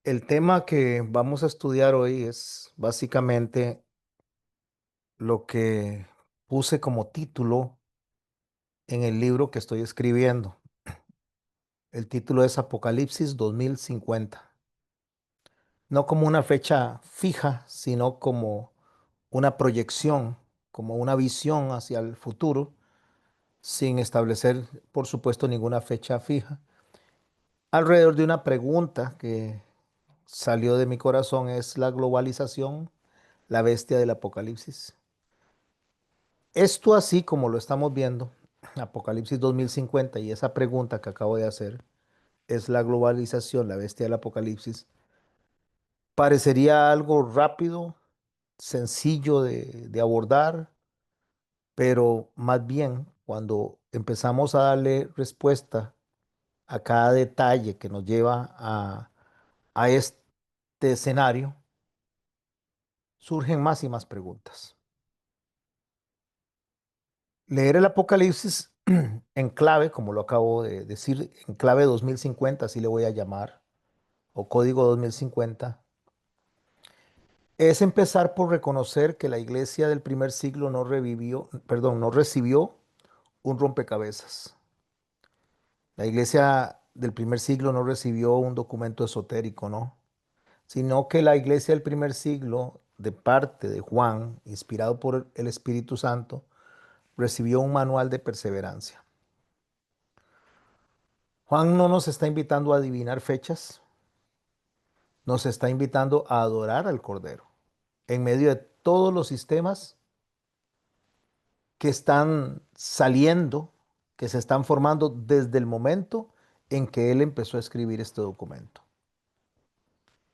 El tema que vamos a estudiar hoy es básicamente lo que puse como título en el libro que estoy escribiendo. El título es Apocalipsis 2050. No como una fecha fija, sino como una proyección, como una visión hacia el futuro, sin establecer, por supuesto, ninguna fecha fija. Alrededor de una pregunta que salió de mi corazón: ¿es la globalización la bestia del Apocalipsis? Esto, así como lo estamos viendo, Apocalipsis 2050, y esa pregunta que acabo de hacer, ¿es la globalización la bestia del Apocalipsis? Parecería algo rápido, sencillo de abordar, pero más bien cuando empezamos a darle respuesta a cada detalle que nos lleva a este escenario, surgen más y más preguntas. Leer el Apocalipsis en clave, como lo acabo de decir, en clave 2050, así le voy a llamar, o código 2050, es empezar por reconocer que la iglesia del primer siglo no revivió, perdón, no recibió un rompecabezas. La iglesia del primer siglo no recibió un documento esotérico, ¿no? Sino que la iglesia del primer siglo, de parte de Juan, inspirado por el Espíritu Santo, recibió un manual de perseverancia. Juan no nos está invitando a adivinar fechas, nos está invitando a adorar al Cordero en medio de todos los sistemas que están saliendo, que se están formando desde el momento en que él empezó a escribir este documento.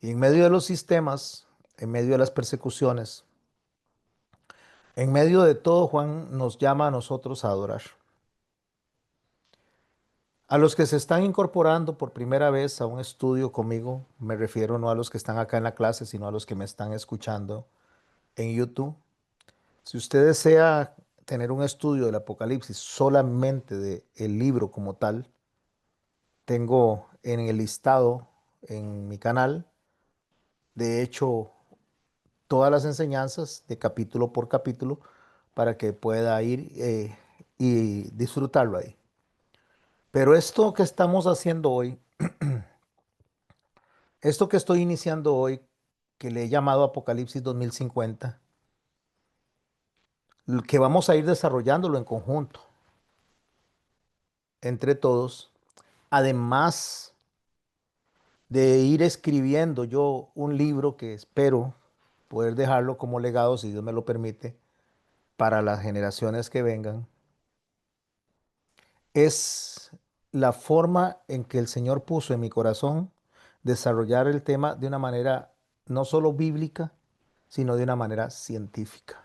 Y en medio de los sistemas, en medio de las persecuciones, en medio de todo, Juan nos llama a nosotros a adorar. A los que se están incorporando por primera vez a un estudio conmigo, me refiero no a los que están acá en la clase, sino a los que me están escuchando en YouTube. Si usted desea tener un estudio del Apocalipsis solamente del libro como tal, tengo en el listado en mi canal, de hecho, todas las enseñanzas de capítulo por capítulo para que pueda ir y disfrutarlo ahí. Pero esto que estamos haciendo hoy, esto que estoy iniciando hoy, que le he llamado Apocalipsis 2050, que vamos a ir desarrollándolo en conjunto, entre todos, además de ir escribiendo yo un libro que espero poder dejarlo como legado, si Dios me lo permite, para las generaciones que vengan. Es la forma en que el Señor puso en mi corazón desarrollar el tema de una manera no solo bíblica, sino de una manera científica.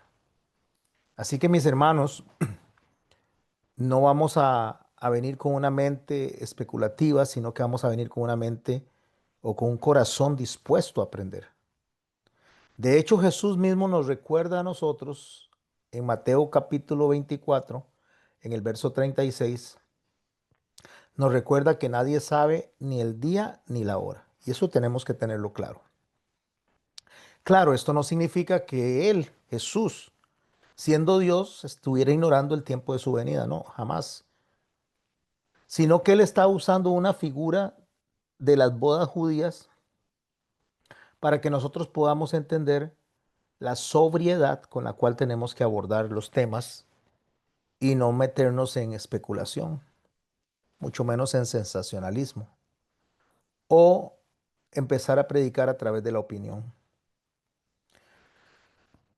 Así que, mis hermanos, no vamos a venir con una mente especulativa, sino que vamos a venir con una mente o con un corazón dispuesto a aprender. De hecho, Jesús mismo nos recuerda a nosotros en Mateo capítulo 24, en el verso 36, nos recuerda que nadie sabe ni el día ni la hora. Y eso tenemos que tenerlo claro. Claro, esto no significa que Él, Jesús, siendo Dios, estuviera ignorando el tiempo de su venida. No, jamás. Sino que Él está usando una figura de las bodas judías para que nosotros podamos entender la sobriedad con la cual tenemos que abordar los temas y no meternos en especulación, mucho menos en sensacionalismo, o empezar a predicar a través de la opinión.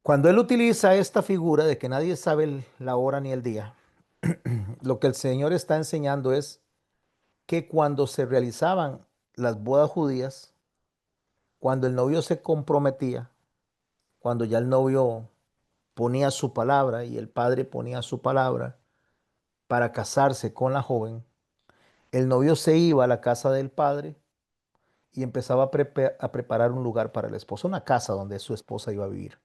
Cuando él utiliza esta figura de que nadie sabe la hora ni el día, lo que el Señor está enseñando es que cuando se realizaban las bodas judías, cuando el novio se comprometía, cuando ya el novio ponía su palabra y el padre ponía su palabra para casarse con la joven, el novio se iba a la casa del padre y empezaba a preparar un lugar para la esposa, una casa donde su esposa iba a vivir.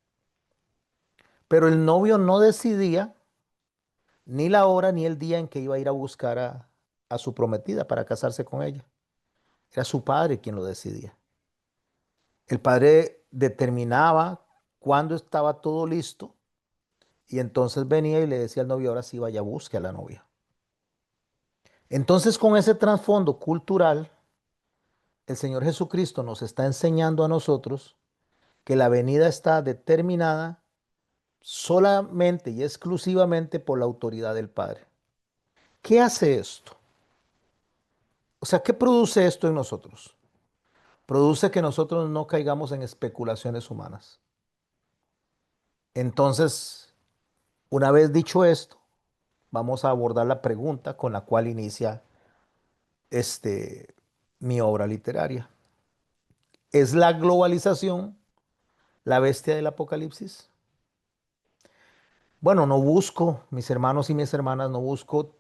Pero el novio no decidía ni la hora ni el día en que iba a ir a buscar a su prometida para casarse con ella. Era su padre quien lo decidía. El padre determinaba cuándo estaba todo listo y entonces venía y le decía al novio, ahora sí vaya, busque a la novia. Entonces, con ese trasfondo cultural, el Señor Jesucristo nos está enseñando a nosotros que la venida está determinada solamente y exclusivamente por la autoridad del Padre. ¿Qué hace esto? O sea, ¿qué produce esto en nosotros? Produce que nosotros no caigamos en especulaciones humanas. Entonces, una vez dicho esto, vamos a abordar la pregunta con la cual inicia este, mi obra literaria. ¿Es la globalización la bestia del apocalipsis? Bueno, no busco, mis hermanos y mis hermanas, no busco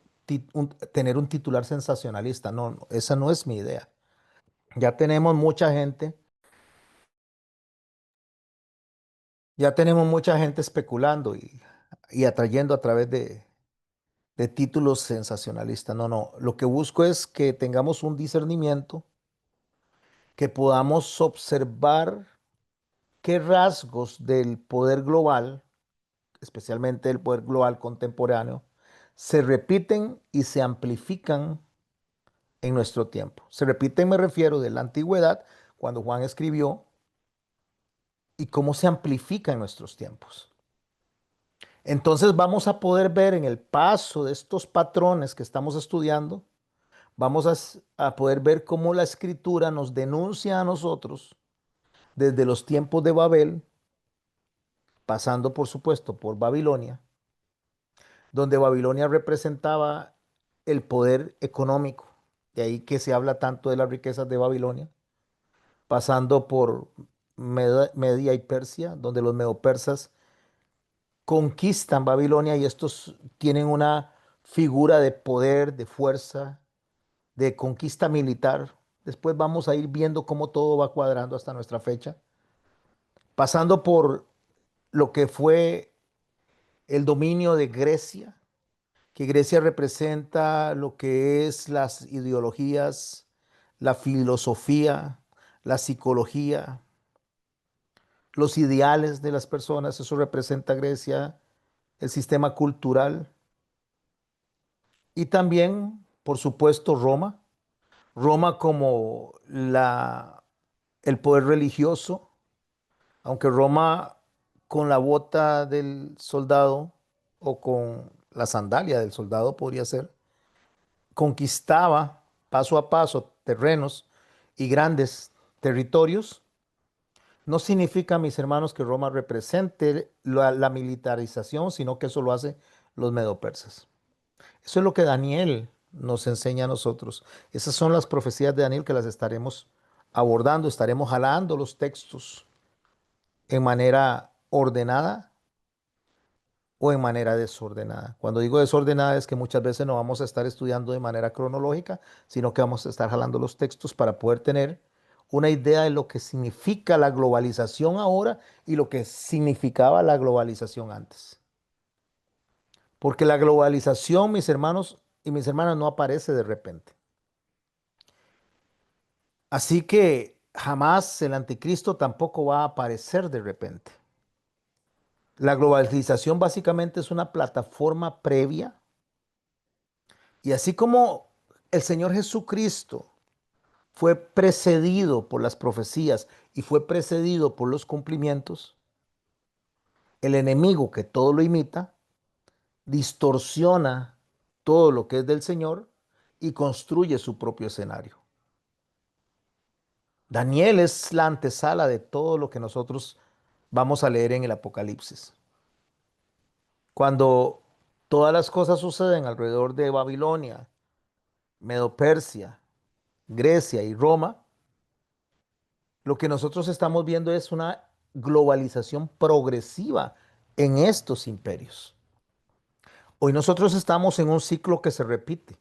tener un titular sensacionalista. No, no, esa no es mi idea. Ya tenemos mucha gente especulando y atrayendo a través de títulos sensacionalistas. No, no. Lo que busco es que tengamos un discernimiento, que podamos observar qué rasgos del poder global, especialmente el poder global contemporáneo, se repiten y se amplifican en nuestro tiempo. Se repiten, me refiero, de la antigüedad, cuando Juan escribió, y cómo se amplifica en nuestros tiempos. Entonces vamos a poder ver en el paso de estos patrones que estamos estudiando, vamos a poder ver cómo la escritura nos denuncia a nosotros desde los tiempos de Babel, pasando por supuesto por Babilonia, donde Babilonia representaba el poder económico, de ahí que se habla tanto de las riquezas de Babilonia, pasando por Media y Persia, donde los medopersas conquistan Babilonia y estos tienen una figura de poder, de fuerza, de conquista militar. Después vamos a ir viendo cómo todo va cuadrando hasta nuestra fecha, pasando por lo que fue el dominio de Grecia, que Grecia representa lo que es las ideologías, la filosofía, la psicología, los ideales de las personas, eso representa Grecia, el sistema cultural y también, por supuesto, Roma. Roma como el poder religioso, aunque Roma con la bota del soldado o con la sandalia del soldado podría ser, conquistaba paso a paso terrenos y grandes territorios, no significa, mis hermanos, que Roma represente la militarización, sino que eso lo hacen los medopersas. Eso es lo que Daniel nos enseña a nosotros. Esas son las profecías de Daniel que las estaremos abordando, estaremos jalando los textos en manera ordenada o en manera desordenada. Cuando digo desordenada es que muchas veces no vamos a estar estudiando de manera cronológica, sino que vamos a estar jalando los textos para poder tener una idea de lo que significa la globalización ahora y lo que significaba la globalización antes. Porque la globalización, mis hermanos y mis hermanas, no aparece de repente. Así que jamás el anticristo tampoco va a aparecer de repente. La globalización básicamente es una plataforma previa y así como el Señor Jesucristo fue precedido por las profecías y fue precedido por los cumplimientos, el enemigo que todo lo imita, distorsiona todo lo que es del Señor y construye su propio escenario. Daniel es la antesala de todo lo que nosotros vamos a leer en el Apocalipsis. Cuando todas las cosas suceden alrededor de Babilonia, Medo-Persia, Grecia y Roma, lo que nosotros estamos viendo es una globalización progresiva en estos imperios. Hoy nosotros estamos en un ciclo que se repite.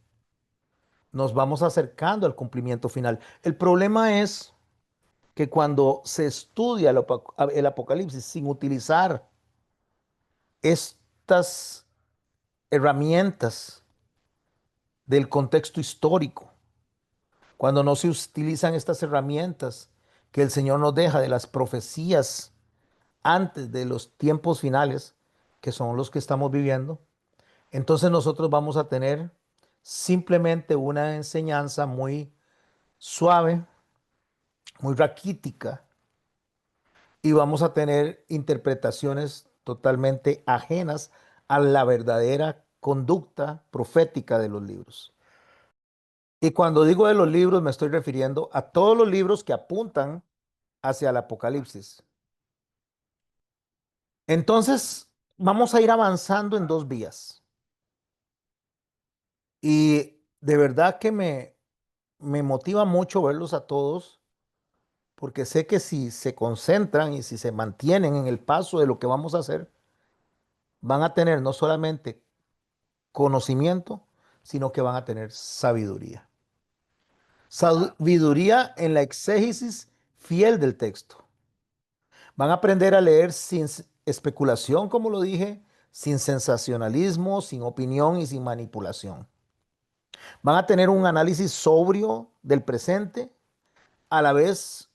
Nos vamos acercando al cumplimiento final. El problema es que cuando se estudia el Apocalipsis sin utilizar estas herramientas del contexto histórico, cuando no se utilizan estas herramientas que el Señor nos deja de las profecías antes de los tiempos finales, que son los que estamos viviendo, entonces nosotros vamos a tener simplemente una enseñanza muy suave, muy raquítica, y vamos a tener interpretaciones totalmente ajenas a la verdadera conducta profética de los libros. Y cuando digo de los libros, me estoy refiriendo a todos los libros que apuntan hacia el Apocalipsis. Entonces, vamos a ir avanzando en dos vías. Y de verdad que me motiva mucho verlos a todos, porque sé que si se concentran y si se mantienen en el paso de lo que vamos a hacer, van a tener no solamente conocimiento, sino que van a tener sabiduría. Sabiduría en la exégesis fiel del texto. Van a aprender a leer sin especulación, como lo dije, sin sensacionalismo, sin opinión y sin manipulación. Van a tener un análisis sobrio del presente, a la vez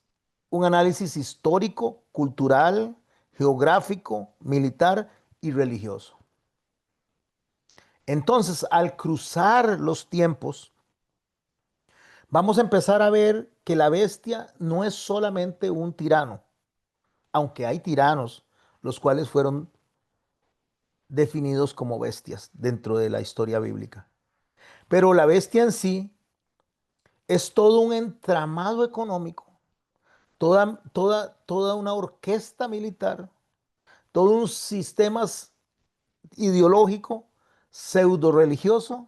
un análisis histórico, cultural, geográfico, militar y religioso. Entonces, al cruzar los tiempos, vamos a empezar a ver que la bestia no es solamente un tirano, aunque hay tiranos, los cuales fueron definidos como bestias dentro de la historia bíblica. Pero la bestia en sí es todo un entramado económico, toda una orquesta militar, todo un sistema ideológico, pseudo religioso,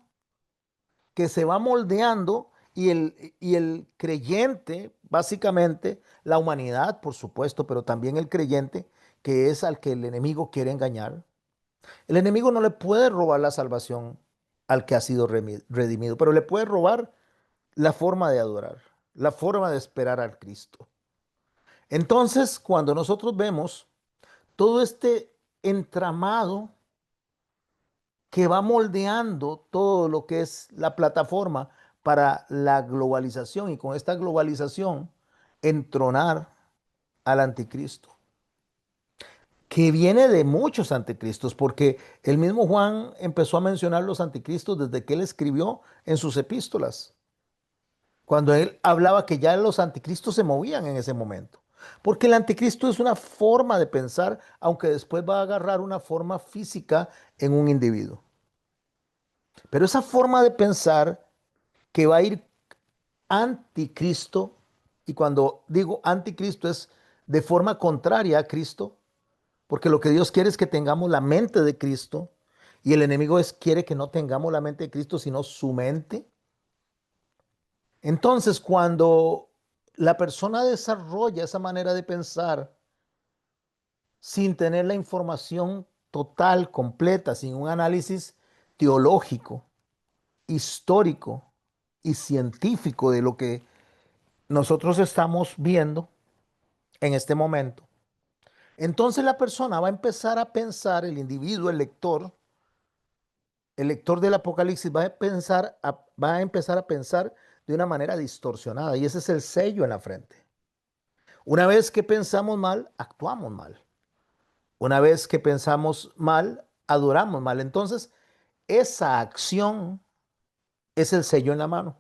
que se va moldeando y el creyente, básicamente, la humanidad, por supuesto, pero también el creyente, que es al que el enemigo quiere engañar. El enemigo no le puede robar la salvación al que ha sido redimido, pero le puede robar la forma de adorar, la forma de esperar al Cristo. Entonces, cuando nosotros vemos todo este entramado que va moldeando todo lo que es la plataforma para la globalización y con esta globalización entronar al anticristo, que viene de muchos anticristos, porque el mismo Juan empezó a mencionar los anticristos desde que él escribió en sus epístolas, cuando él hablaba que ya los anticristos se movían en ese momento. Porque el anticristo es una forma de pensar, aunque después va a agarrar una forma física en un individuo. Pero esa forma de pensar que va a ir anticristo, y cuando digo anticristo es de forma contraria a Cristo, porque lo que Dios quiere es que tengamos la mente de Cristo, y el enemigo quiere que no tengamos la mente de Cristo, sino su mente. Entonces, cuando la persona desarrolla esa manera de pensar sin tener la información total, completa, sin un análisis teológico, histórico y científico de lo que nosotros estamos viendo en este momento, entonces la persona va a empezar a pensar, el individuo, el lector del Apocalipsis va a empezar a pensar de una manera distorsionada, y ese es el sello en la frente. Una vez que pensamos mal, actuamos mal. Una vez que pensamos mal, adoramos mal. Entonces, esa acción es el sello en la mano.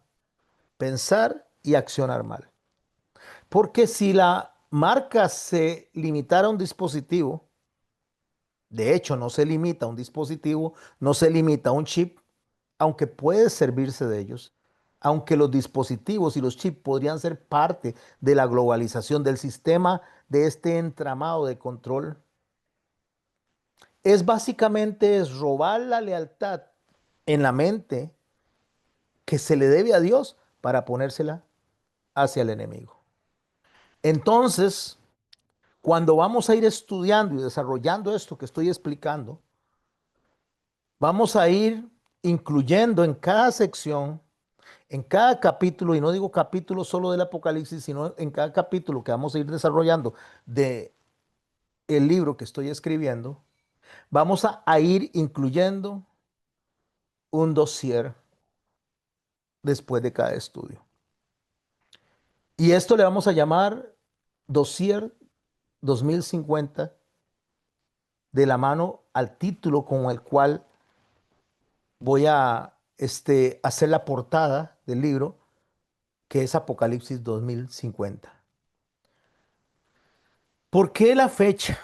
Pensar y accionar mal. Porque si la marca se limitara a un dispositivo, de hecho no se limita a un dispositivo, no se limita a un chip, aunque puede servirse de ellos, aunque los dispositivos y los chips podrían ser parte de la globalización del sistema, de este entramado de control, es básicamente es robar la lealtad en la mente que se le debe a Dios para ponérsela hacia el enemigo. Entonces, cuando vamos a ir estudiando y desarrollando esto que estoy explicando, vamos a ir incluyendo en cada sección, en cada capítulo, y no digo capítulo solo del Apocalipsis, sino en cada capítulo que vamos a ir desarrollando de el libro que estoy escribiendo, vamos a ir incluyendo un dossier después de cada estudio. Y esto le vamos a llamar Dossier 2050 de la mano al título con el cual voy a hacer la portada del libro, que es Apocalipsis 2050. ¿Por qué la fecha?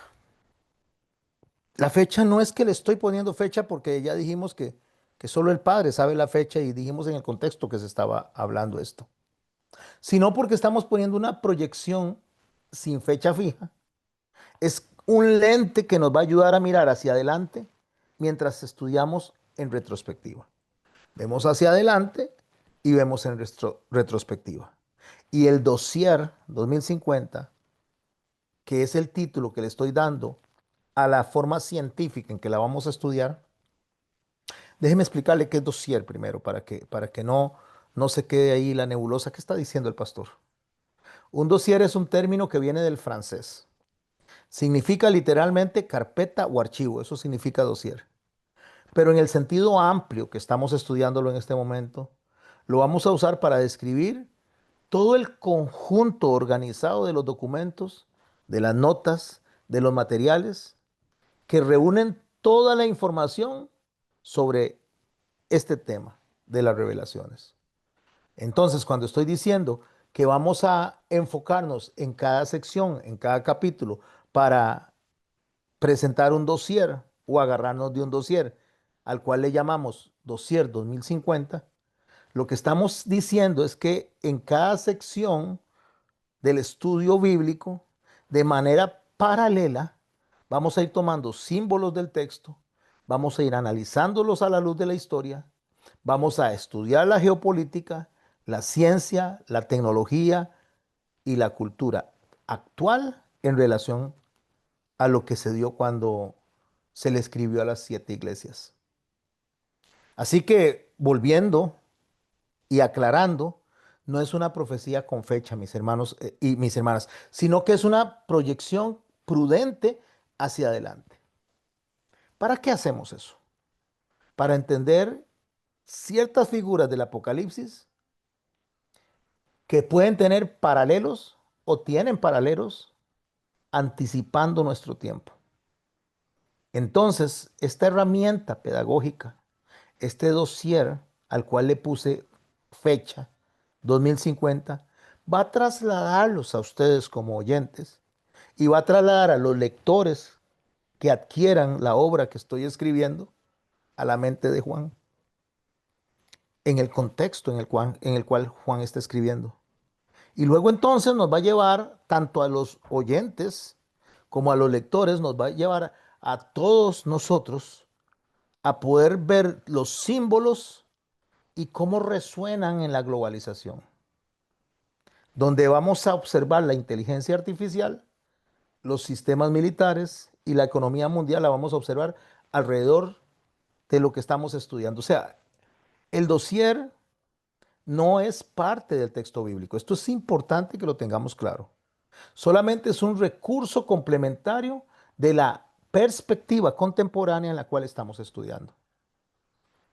La fecha no es que le estoy poniendo fecha porque ya dijimos que solo el Padre sabe la fecha y dijimos en el contexto que se estaba hablando esto, sino porque estamos poniendo una proyección sin fecha fija. Es un lente que nos va a ayudar a mirar hacia adelante mientras estudiamos en retrospectiva. Vemos hacia adelante y vemos en retrospectiva. Y el dossier 2050, que es el título que le estoy dando a la forma científica en que la vamos a estudiar, déjeme explicarle qué es dossier primero para que no se quede ahí la nebulosa que está diciendo el pastor. Un dossier es un término que viene del francés. Significa literalmente carpeta o archivo, eso significa dossier. Pero en el sentido amplio que estamos estudiándolo en este momento, lo vamos a usar para describir todo el conjunto organizado de los documentos, de las notas, de los materiales que reúnen toda la información sobre este tema de las revelaciones. Entonces, cuando estoy diciendo que vamos a enfocarnos en cada sección, en cada capítulo, para presentar un dossier o agarrarnos de un dossier al cual le llamamos dossier 2050, lo que estamos diciendo es que en cada sección del estudio bíblico, de manera paralela, vamos a ir tomando símbolos del texto, vamos a ir analizándolos a la luz de la historia, vamos a estudiar la geopolítica, la ciencia, la tecnología y la cultura actual en relación a lo que se dio cuando se le escribió a las 7 iglesias. Así que, volviendo y aclarando, no es una profecía con fecha, mis hermanos y mis hermanas, sino que es una proyección prudente hacia adelante. ¿Para qué hacemos eso? Para entender ciertas figuras del Apocalipsis que pueden tener paralelos o tienen paralelos anticipando nuestro tiempo. Entonces, esta herramienta pedagógica, este dossier al cual le puse fecha 2050, va a trasladarlos a ustedes como oyentes y va a trasladar a los lectores que adquieran la obra que estoy escribiendo a la mente de Juan, en el contexto en el cual Juan está escribiendo. Y luego entonces nos va a llevar tanto a los oyentes como a los lectores, nos va a llevar a todos nosotros a poder ver los símbolos y cómo resuenan en la globalización, donde vamos a observar la inteligencia artificial, los sistemas militares y la economía mundial la vamos a observar alrededor de lo que estamos estudiando. O sea, el dossier no es parte del texto bíblico. Esto es importante que lo tengamos claro. Solamente es un recurso complementario de la perspectiva contemporánea en la cual estamos estudiando.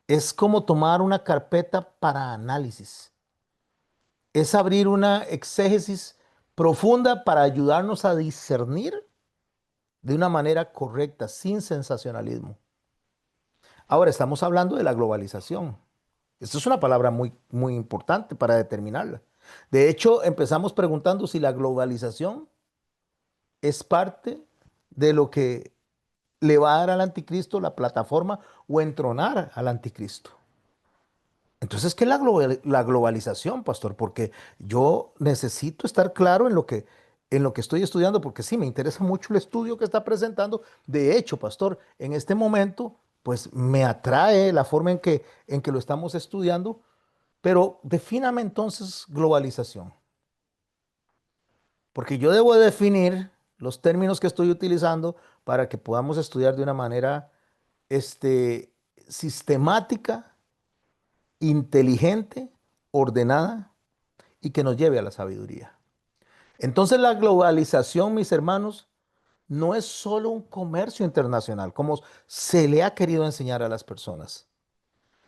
Es como tomar una carpeta para análisis. Es abrir una exégesis profunda para ayudarnos a discernir de una manera correcta, sin sensacionalismo. Ahora estamos hablando de la globalización. Esta es una palabra muy, muy importante para determinarla. De hecho, empezamos preguntando si la globalización es parte de lo que le va a dar al anticristo la plataforma o entronar al anticristo. Entonces, ¿qué es la globalización, pastor? Porque yo necesito estar claro en lo que estoy estudiando, porque sí, me interesa mucho el estudio que está presentando. De hecho, pastor, en este momento, pues me atrae la forma en que lo estamos estudiando, pero defíname entonces globalización, porque yo debo definir los términos que estoy utilizando para que podamos estudiar de una manera sistemática, inteligente, ordenada y que nos lleve a la sabiduría. Entonces la globalización, mis hermanos, no es solo un comercio internacional, como se le ha querido enseñar a las personas,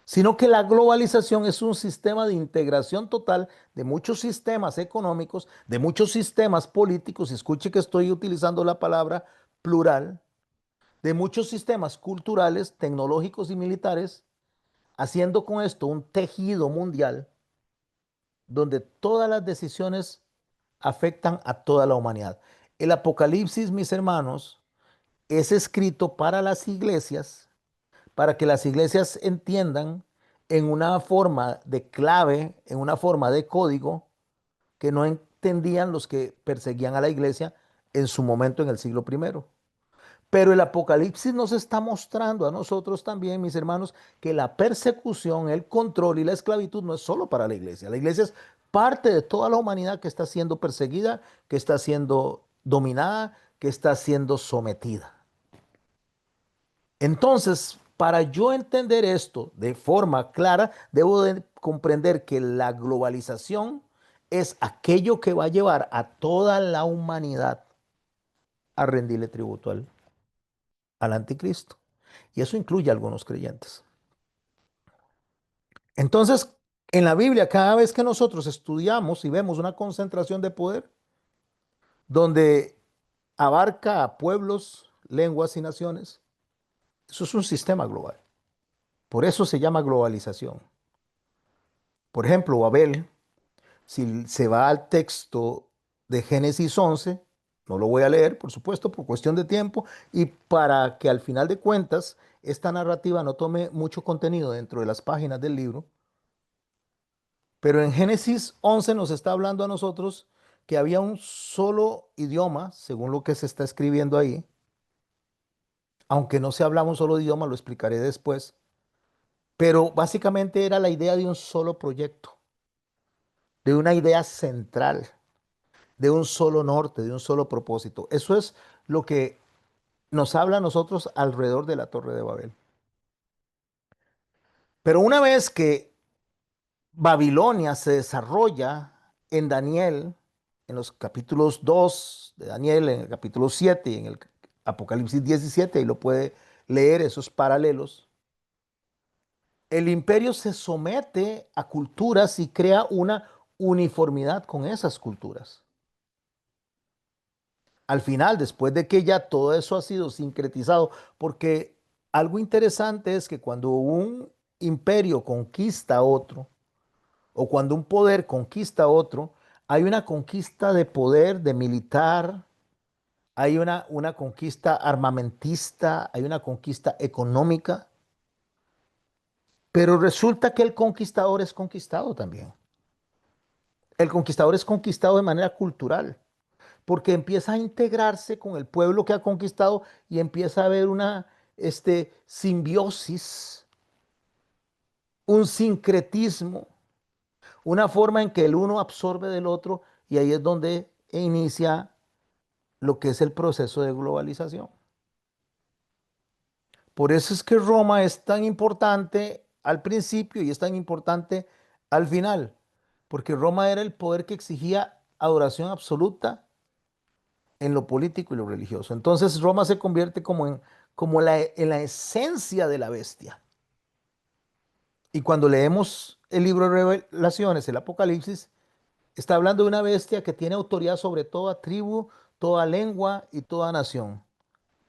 sino que la globalización es un sistema de integración total de muchos sistemas económicos, de muchos sistemas políticos, y escuche que estoy utilizando la palabra plural, de muchos sistemas culturales, tecnológicos y militares, haciendo con esto un tejido mundial donde todas las decisiones afectan a toda la humanidad. El Apocalipsis, mis hermanos, es escrito para las iglesias, para que las iglesias entiendan en una forma de clave, en una forma de código que no entendían los que perseguían a la iglesia en su momento en el siglo primero. Pero el Apocalipsis nos está mostrando a nosotros también, mis hermanos, que la persecución, el control y la esclavitud no es solo para la iglesia. La iglesia es parte de toda la humanidad que está siendo perseguida, que está siendo dominada, que está siendo sometida. Entonces, para yo entender esto de forma clara, debo de comprender que la globalización es aquello que va a llevar a toda la humanidad a rendirle tributo al anticristo. Y eso incluye a algunos creyentes. Entonces, en la Biblia, cada vez que nosotros estudiamos y vemos una concentración de poder, donde abarca a pueblos, lenguas y naciones, eso es un sistema global. Por eso se llama globalización. Por ejemplo, Babel, si se va al texto de Génesis 11, no lo voy a leer, por supuesto, por cuestión de tiempo, y para que al final de cuentas esta narrativa no tome mucho contenido dentro de las páginas del libro, pero en Génesis 11 nos está hablando a nosotros que había un solo idioma, según lo que se está escribiendo ahí, aunque no se hablaba un solo idioma, lo explicaré después, pero básicamente era la idea de un solo proyecto, de una idea central, de un solo norte, de un solo propósito. Eso es lo que nos habla a nosotros alrededor de la Torre de Babel. Pero una vez que Babilonia se desarrolla en Daniel, en los capítulos 2 de Daniel, en el capítulo 7 y en el Apocalipsis 17, y lo puede leer esos paralelos. El imperio se somete a culturas y crea una uniformidad con esas culturas. Al final, después de que ya todo eso ha sido sincretizado, porque algo interesante es que cuando un imperio conquista a otro, o cuando un poder conquista a otro, hay una conquista de poder, de militar, hay una conquista armamentista, hay una conquista económica, pero resulta que el conquistador es conquistado también. El conquistador es conquistado de manera cultural, porque empieza a integrarse con el pueblo que ha conquistado y empieza a haber una simbiosis, un sincretismo, una forma en que el uno absorbe del otro, y ahí es donde inicia lo que es el proceso de globalización. Por eso es que Roma es tan importante al principio y es tan importante al final, porque Roma era el poder que exigía adoración absoluta en lo político y lo religioso. Entonces Roma se convierte en la esencia de la bestia. Y cuando leemos el libro de Revelaciones, el Apocalipsis, está hablando de una bestia que tiene autoridad sobre toda tribu, toda lengua y toda nación.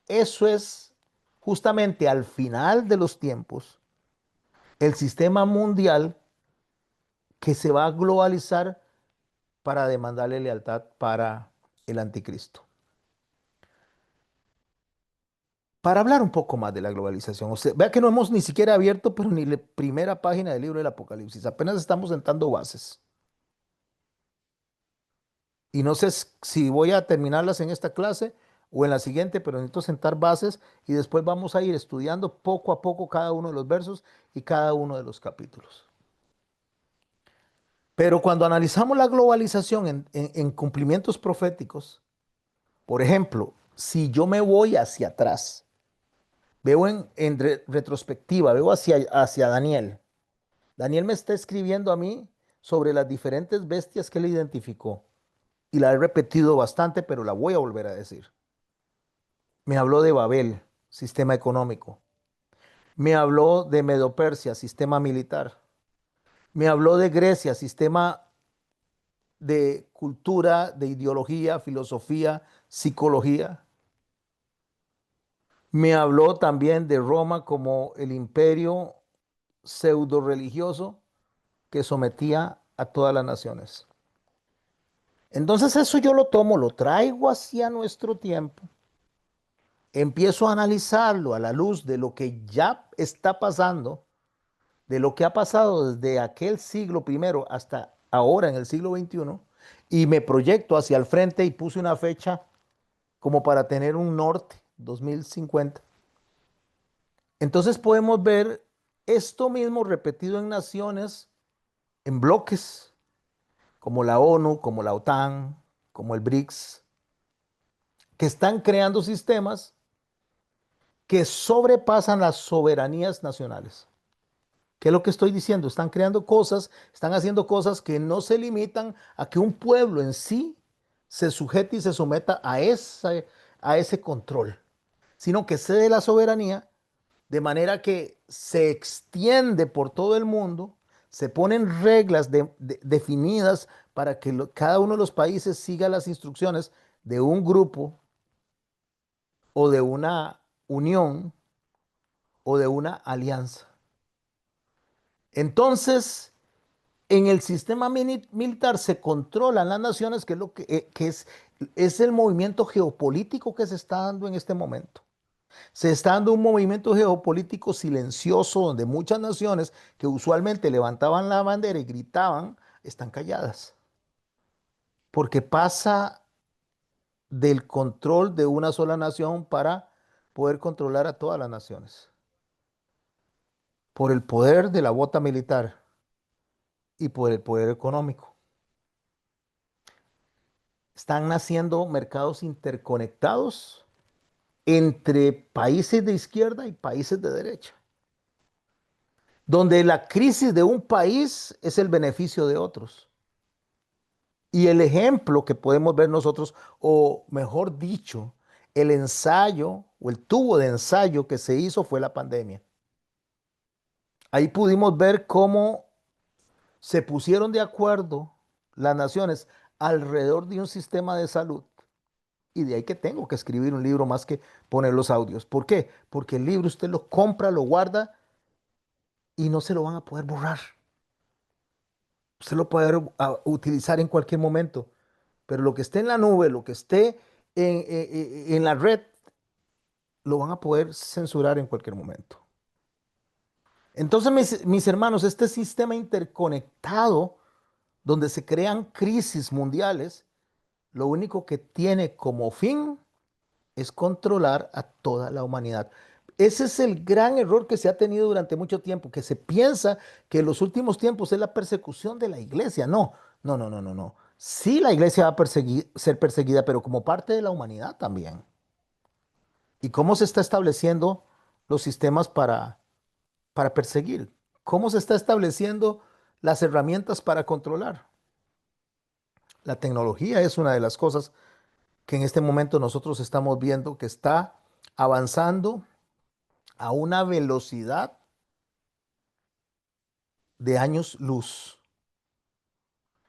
Eso es justamente al final de los tiempos, el sistema mundial que se va a globalizar para demandarle lealtad para el anticristo. Para hablar un poco más de la globalización, o sea, vea que no hemos ni siquiera abierto, pero ni la primera página del libro del Apocalipsis, apenas estamos sentando bases. Y no sé si voy a terminarlas en esta clase o en la siguiente, pero necesito sentar bases y después vamos a ir estudiando poco a poco cada uno de los versos y cada uno de los capítulos. Pero cuando analizamos la globalización en cumplimientos proféticos, por ejemplo, si yo me voy hacia atrás, veo en retrospectiva, veo hacia Daniel. Daniel me está escribiendo a mí sobre las diferentes bestias que él identificó. Y la he repetido bastante, pero la voy a volver a decir. Me habló de Babel, sistema económico. Me habló de Medo-Persia, sistema militar. Me habló de Grecia, sistema de cultura, de ideología, filosofía, psicología. Me habló también de Roma como el imperio pseudo religioso que sometía a todas las naciones. Entonces eso yo lo tomo, lo traigo hacia nuestro tiempo, empiezo a analizarlo a la luz de lo que ya está pasando, de lo que ha pasado desde aquel siglo primero hasta ahora en el siglo XXI, y me proyecto hacia el frente y puse una fecha como para tener un norte, 2050. Entonces podemos ver esto mismo repetido en naciones, en bloques, como la ONU, como la OTAN, como el BRICS, que están creando sistemas que sobrepasan las soberanías nacionales. ¿Qué es lo que estoy diciendo? Están creando cosas, están haciendo cosas que no se limitan a que un pueblo en sí se sujete y se someta a ese control, sino que cede la soberanía de manera que se extiende por todo el mundo, se ponen reglas definidas para que cada uno de los países siga las instrucciones de un grupo o de una unión o de una alianza. Entonces, en el sistema militar se controlan las naciones, que es es el movimiento geopolítico que se está dando en este momento. Se está dando un movimiento geopolítico silencioso donde muchas naciones que usualmente levantaban la bandera y gritaban, están calladas, porque pasa del control de una sola nación para poder controlar a todas las naciones, por el poder de la bota militar y por el poder económico. Están naciendo mercados interconectados entre países de izquierda y países de derecha, donde la crisis de un país es el beneficio de otros. Y el ejemplo que podemos ver nosotros, o mejor dicho, el ensayo o el tubo de ensayo que se hizo fue la pandemia. Ahí pudimos ver cómo se pusieron de acuerdo las naciones alrededor de un sistema de salud. Y de ahí que tengo que escribir un libro más que poner los audios. ¿Por qué? Porque el libro usted lo compra, lo guarda y no se lo van a poder borrar. Usted lo puede utilizar en cualquier momento. Pero lo que esté en la nube, lo que esté en la red, lo van a poder censurar en cualquier momento. Entonces, mis hermanos, este sistema interconectado, donde se crean crisis mundiales, lo único que tiene como fin es controlar a toda la humanidad. Ese es el gran error que se ha tenido durante mucho tiempo, que se piensa que en los últimos tiempos es la persecución de la iglesia. No, no, no, no, no, no. Sí, la iglesia va a ser perseguida, pero como parte de la humanidad también. ¿Y cómo se está estableciendo los sistemas para perseguir? ¿Cómo se está estableciendo las herramientas para controlar? La tecnología es una de las cosas que en este momento nosotros estamos viendo que está avanzando a una velocidad de años luz.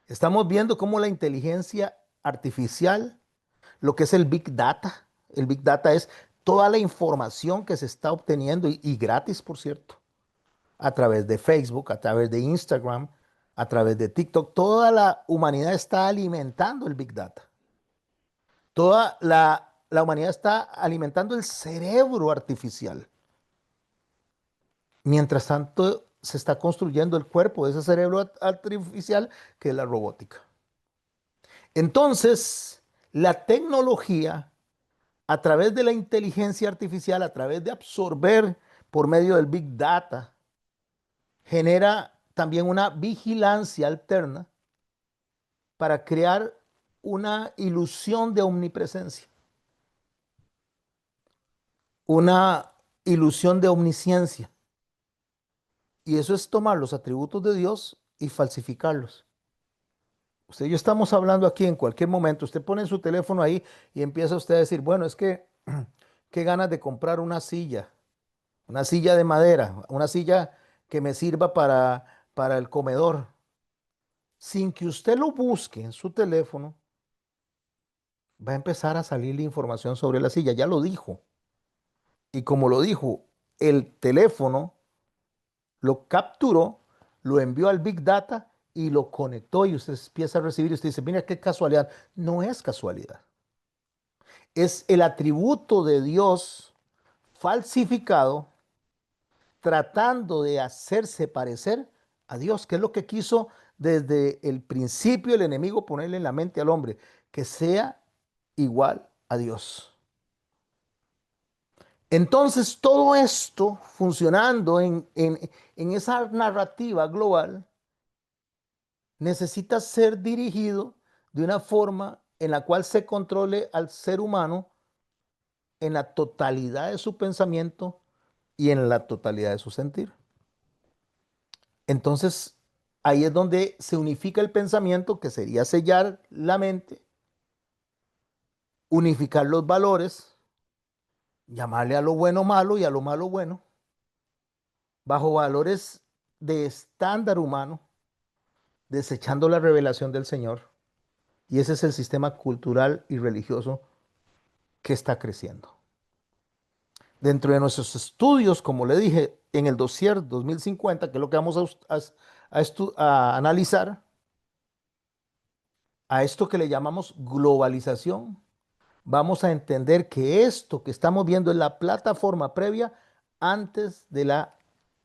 Estamos viendo cómo la inteligencia artificial, lo que es el Big Data es toda la información que se está obteniendo y gratis, por cierto, a través de Facebook, a través de Instagram, a través de TikTok. Toda la humanidad está alimentando el Big Data. Toda la humanidad está alimentando el cerebro artificial. Mientras tanto, se está construyendo el cuerpo de ese cerebro artificial que es la robótica. Entonces, la tecnología, a través de la inteligencia artificial, a través de absorber por medio del Big Data, genera también una vigilancia alterna para crear una ilusión de omnipresencia, una ilusión de omnisciencia. Y eso es tomar los atributos de Dios y falsificarlos. Usted y yo estamos hablando aquí en cualquier momento. Usted pone su teléfono ahí y empieza usted a decir, bueno, es que qué ganas de comprar una silla una silla de madera, una silla que me sirva para el comedor. Sin que usted lo busque en su teléfono, va a empezar a salir la información sobre la silla. Ya lo dijo. Y como lo dijo, el teléfono lo capturó, lo envió al Big Data y lo conectó y usted empieza a recibir y usted dice, mira qué casualidad. No es casualidad. Es el atributo de Dios falsificado tratando de hacerse parecer a Dios, que es lo que quiso desde el principio el enemigo ponerle en la mente al hombre, que sea igual a Dios. Entonces, todo esto funcionando en esa narrativa global necesita ser dirigido de una forma en la cual se controle al ser humano en la totalidad de su pensamiento y en la totalidad de su sentir. Entonces, ahí es donde se unifica el pensamiento, que sería sellar la mente, unificar los valores, llamarle a lo bueno malo y a lo malo bueno, bajo valores de estándar humano, desechando la revelación del Señor. Y ese es el sistema cultural y religioso que está creciendo. Dentro de nuestros estudios, como le dije, en el dossier 2050, que es lo que vamos a analizar, a esto que le llamamos globalización, vamos a entender que esto que estamos viendo es la plataforma previa antes de la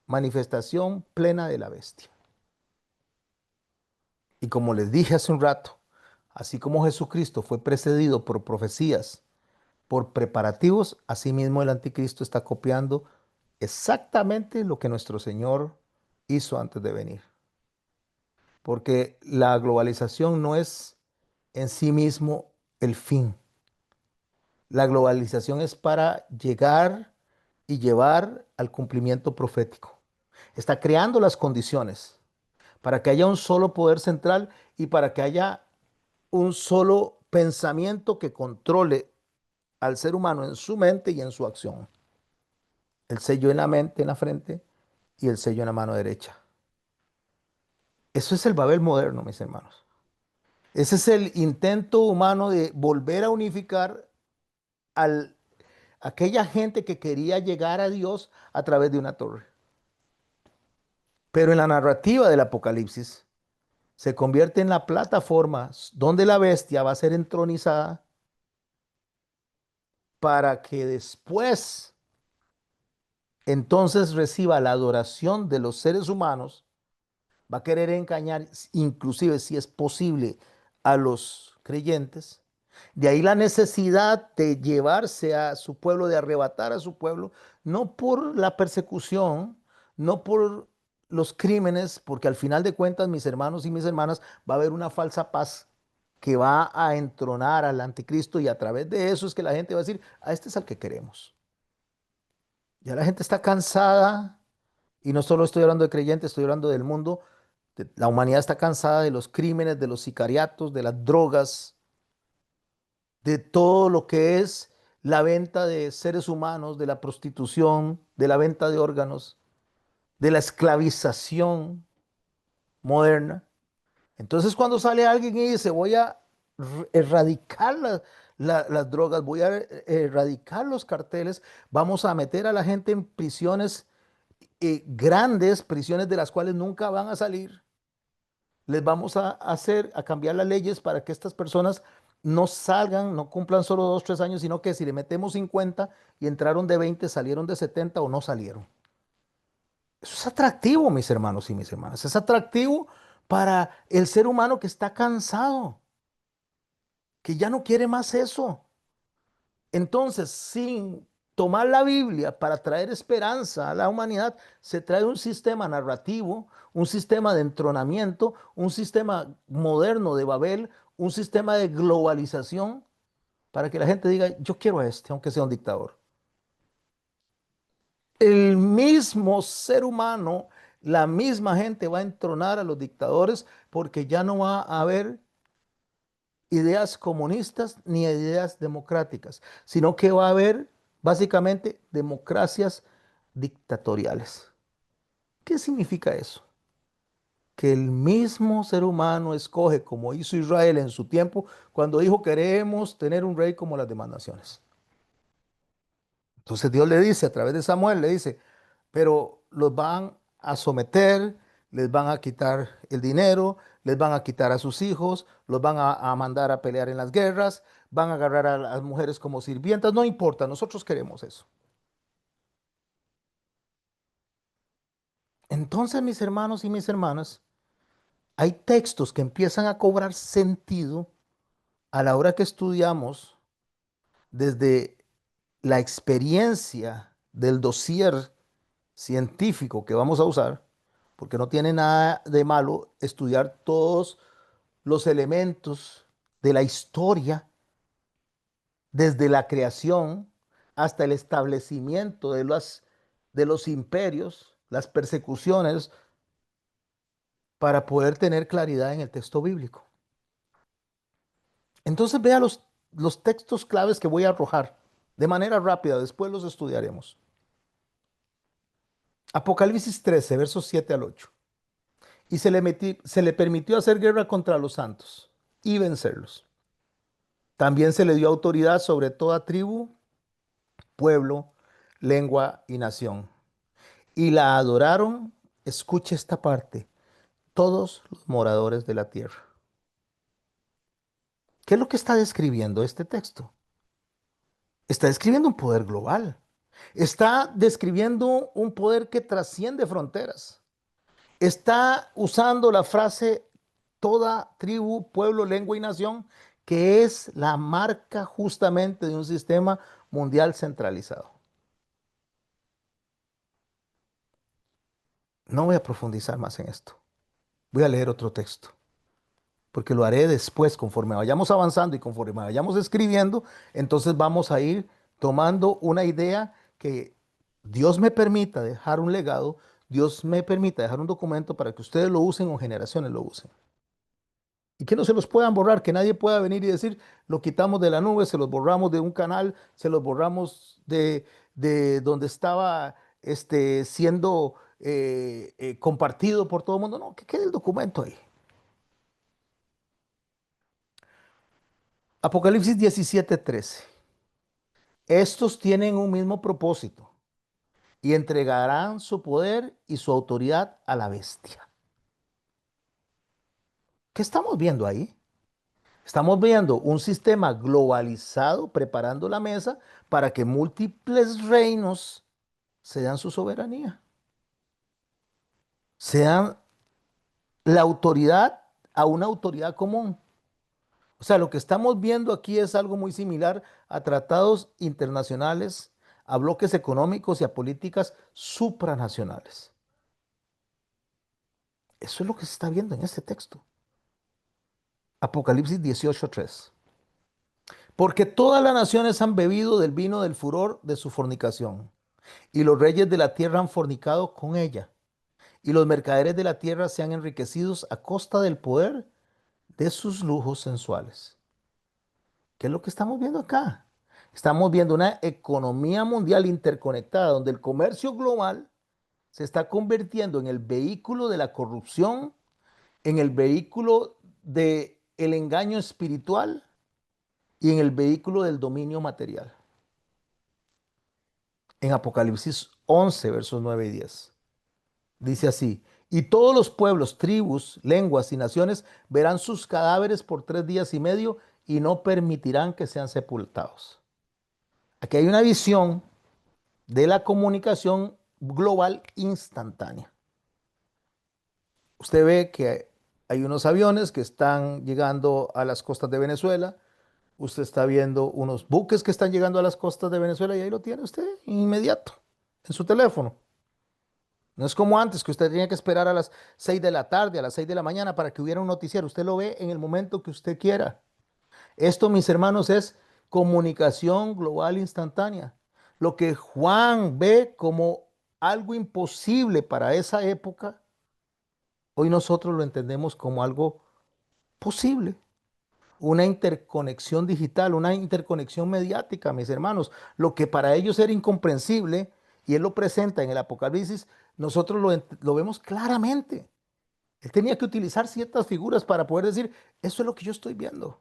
manifestación plena de la bestia. Y como les dije hace un rato, así como Jesucristo fue precedido por profecías, por preparativos, asimismo el anticristo está copiando exactamente lo que nuestro Señor hizo antes de venir. Porque la globalización no es en sí mismo el fin. La globalización es para llegar y llevar al cumplimiento profético. Está creando las condiciones para que haya un solo poder central y para que haya un solo pensamiento que controle al ser humano en su mente y en su acción. El sello en la mente, en la frente, y el sello en la mano derecha. Eso es el Babel moderno, mis hermanos. Ese es el intento humano de volver a unificar a aquella gente que quería llegar a Dios a través de una torre. Pero en la narrativa del Apocalipsis se convierte en la plataforma donde la bestia va a ser entronizada para que después entonces reciba la adoración de los seres humanos. Va a querer engañar, inclusive si es posible, a los creyentes. De ahí la necesidad de llevarse a su pueblo, de arrebatar a su pueblo, no por la persecución, no por los crímenes, porque al final de cuentas, mis hermanos y mis hermanas, va a haber una falsa paz que va a entronar al anticristo y a través de eso es que la gente va a decir, a este es al que queremos. Ya la gente está cansada y no solo estoy hablando de creyentes, estoy hablando del mundo. La humanidad está cansada de los crímenes, de los sicariatos, de las drogas, de todo lo que es la venta de seres humanos, de la prostitución, de la venta de órganos, de la esclavización moderna. Entonces cuando sale alguien y dice, voy a erradicar las drogas, voy a erradicar los carteles, vamos a meter a la gente en prisiones grandes, prisiones de las cuales nunca van a salir. Les vamos a hacer, a cambiar las leyes para que estas personas no salgan, no cumplan solo 2, 3 años, sino que si le metemos 50 y entraron de 20, salieron de 70 o no salieron. Eso es atractivo, mis hermanos y mis hermanas. Es atractivo para el ser humano que está cansado, que ya no quiere más eso. Entonces, sin tomar la Biblia para traer esperanza a la humanidad, se trae un sistema narrativo, un sistema de entronamiento, un sistema moderno de Babel, un sistema de globalización para que la gente diga, yo quiero a este, aunque sea un dictador. El mismo ser humano, la misma gente va a entronar a los dictadores porque ya no va a haber ideas comunistas ni ideas democráticas, sino que va a haber básicamente democracias dictatoriales. ¿Qué significa eso? Que el mismo ser humano escoge, como hizo Israel en su tiempo, cuando dijo queremos tener un rey como las demás naciones. Entonces Dios le dice a través de Samuel, le dice, pero los van a someter, les van a quitar el dinero, les van a quitar a sus hijos, los van a mandar a pelear en las guerras, van a agarrar a las mujeres como sirvientas, no importa, nosotros queremos eso. Entonces, mis hermanos y mis hermanas, hay textos que empiezan a cobrar sentido a la hora que estudiamos desde la experiencia del dossier científico que vamos a usar, porque no tiene nada de malo estudiar todos los elementos de la historia, desde la creación hasta el establecimiento de los imperios, las persecuciones, para poder tener claridad en el texto bíblico. Entonces vea los textos claves que voy a arrojar de manera rápida, después los estudiaremos. Apocalipsis 13, versos 7 al 8. Y se le permitió hacer guerra contra los santos y vencerlos. También se le dio autoridad sobre toda tribu, pueblo, lengua y nación. Y la adoraron, escuche esta parte, todos los moradores de la tierra. ¿Qué es lo que está describiendo este texto? Está describiendo un poder global. Está describiendo un poder que trasciende fronteras. Está usando la frase toda tribu, pueblo, lengua y nación, que es la marca justamente de un sistema mundial centralizado. No voy a profundizar más en esto. Voy a leer otro texto, porque lo haré después, conforme vayamos avanzando y conforme vayamos escribiendo, entonces vamos a ir tomando una idea que Dios me permita dejar un legado, Dios me permita dejar un documento para que ustedes lo usen o generaciones lo usen. Y que no se los puedan borrar, que nadie pueda venir y decir, lo quitamos de la nube, se los borramos de un canal, se los borramos de donde estaba siendo compartido por todo el mundo. No, que quede el documento ahí. Apocalipsis 17:13. Estos tienen un mismo propósito y entregarán su poder y su autoridad a la bestia. ¿Qué estamos viendo ahí? Estamos viendo un sistema globalizado preparando la mesa para que múltiples reinos sean su soberanía, sean la autoridad a una autoridad común. O sea, lo que estamos viendo aquí es algo muy similar a tratados internacionales, a bloques económicos y a políticas supranacionales. Eso es lo que se está viendo en este texto. Apocalipsis 18:3. Porque todas las naciones han bebido del vino del furor de su fornicación, y los reyes de la tierra han fornicado con ella, y los mercaderes de la tierra se han enriquecido a costa del poder de sus lujos sensuales. ¿Qué es lo que estamos viendo acá? Estamos viendo una economía mundial interconectada, donde el comercio global se está convirtiendo en el vehículo de la corrupción, en el vehículo del engaño espiritual y en el vehículo del dominio material. En Apocalipsis 11, versos 9 y 10. Dice así, y todos los pueblos, tribus, lenguas y naciones verán sus cadáveres por 3 días y medio y no permitirán que sean sepultados. Aquí hay una visión de la comunicación global instantánea. Usted ve que hay unos aviones que están llegando a las costas de Venezuela. Usted está viendo unos buques que están llegando a las costas de Venezuela y ahí lo tiene usted inmediato en su teléfono. No es como antes, que usted tenía que esperar a las 6 de la tarde, a las 6 de la mañana para que hubiera un noticiero. Usted lo ve en el momento que usted quiera. Esto, mis hermanos, es comunicación global instantánea. Lo que Juan ve como algo imposible para esa época, hoy nosotros lo entendemos como algo posible. Una interconexión digital, una interconexión mediática, mis hermanos. Lo que para ellos era incomprensible y él lo presenta en el Apocalipsis, nosotros lo vemos claramente. Él tenía que utilizar ciertas figuras para poder decir, eso es lo que yo estoy viendo.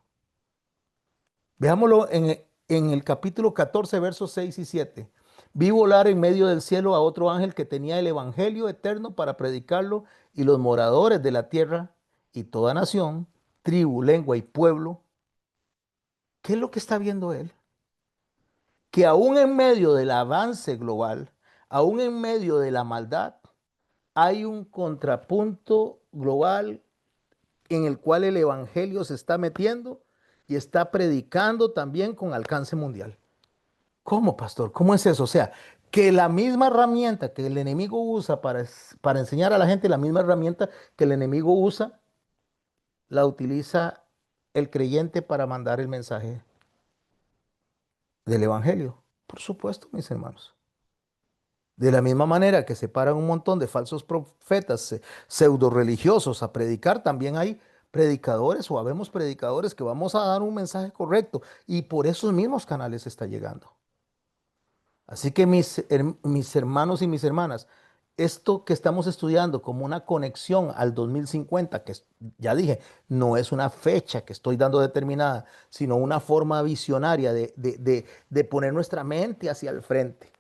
Veámoslo en el capítulo 14, versos 6 y 7. Vi volar en medio del cielo a otro ángel que tenía el evangelio eterno para predicarlo, y los moradores de la tierra y toda nación, tribu, lengua y pueblo. ¿Qué es lo que está viendo él? Que aún en medio del avance global, aún en medio de la maldad, hay un contrapunto global en el cual el evangelio se está metiendo y está predicando también con alcance mundial. ¿Cómo, pastor? ¿Cómo es eso? O sea, que la misma herramienta que el enemigo usa para enseñar a la gente, la misma herramienta que el enemigo usa, la utiliza el creyente para mandar el mensaje del evangelio. Por supuesto, mis hermanos. De la misma manera que se paran un montón de falsos profetas pseudo religiosos a predicar, también hay predicadores o habemos predicadores que vamos a dar un mensaje correcto y por esos mismos canales está llegando. Así que mis hermanos y mis hermanas, esto que estamos estudiando como una conexión al 2050, ya dije, no es una fecha que estoy dando determinada, sino una forma visionaria de poner nuestra mente hacia el frente.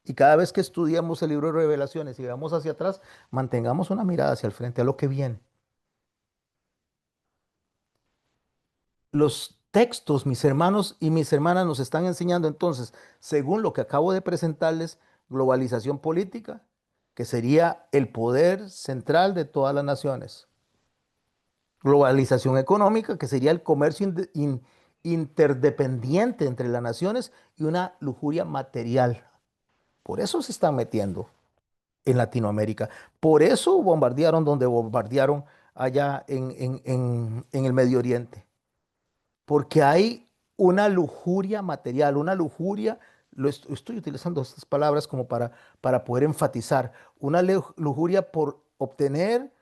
Y cada vez que estudiamos el libro de Revelaciones y vamos hacia atrás, mantengamos una mirada hacia el frente, a lo que viene. Los textos, mis hermanos y mis hermanas, nos están enseñando entonces, según lo que acabo de presentarles, globalización política, que sería el poder central de todas las naciones. Globalización económica, que sería el comercio interdependiente entre las naciones, y una lujuria material. Por eso se están metiendo en Latinoamérica. Por eso bombardearon donde bombardearon allá en el Medio Oriente. Porque hay una lujuria material, una lujuria, estoy utilizando estas palabras como para poder enfatizar, una lujuria por obtener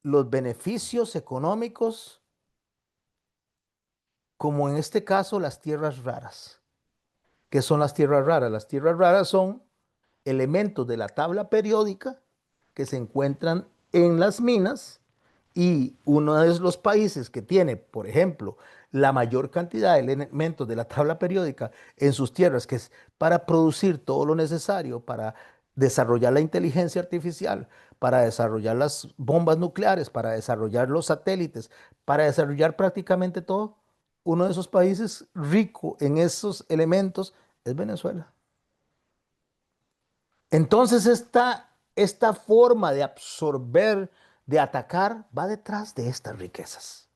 los beneficios económicos, como en este caso las tierras raras. ¿Qué son las tierras raras? Las tierras raras son elementos de la tabla periódica que se encuentran en las minas, y uno de los países que tiene, por ejemplo, la mayor cantidad de elementos de la tabla periódica en sus tierras, que es para producir todo lo necesario para desarrollar la inteligencia artificial, para desarrollar las bombas nucleares, para desarrollar los satélites, para desarrollar prácticamente todo. Uno de esos países rico en esos elementos es Venezuela. Entonces esta forma de absorber, de atacar, va detrás de estas riquezas.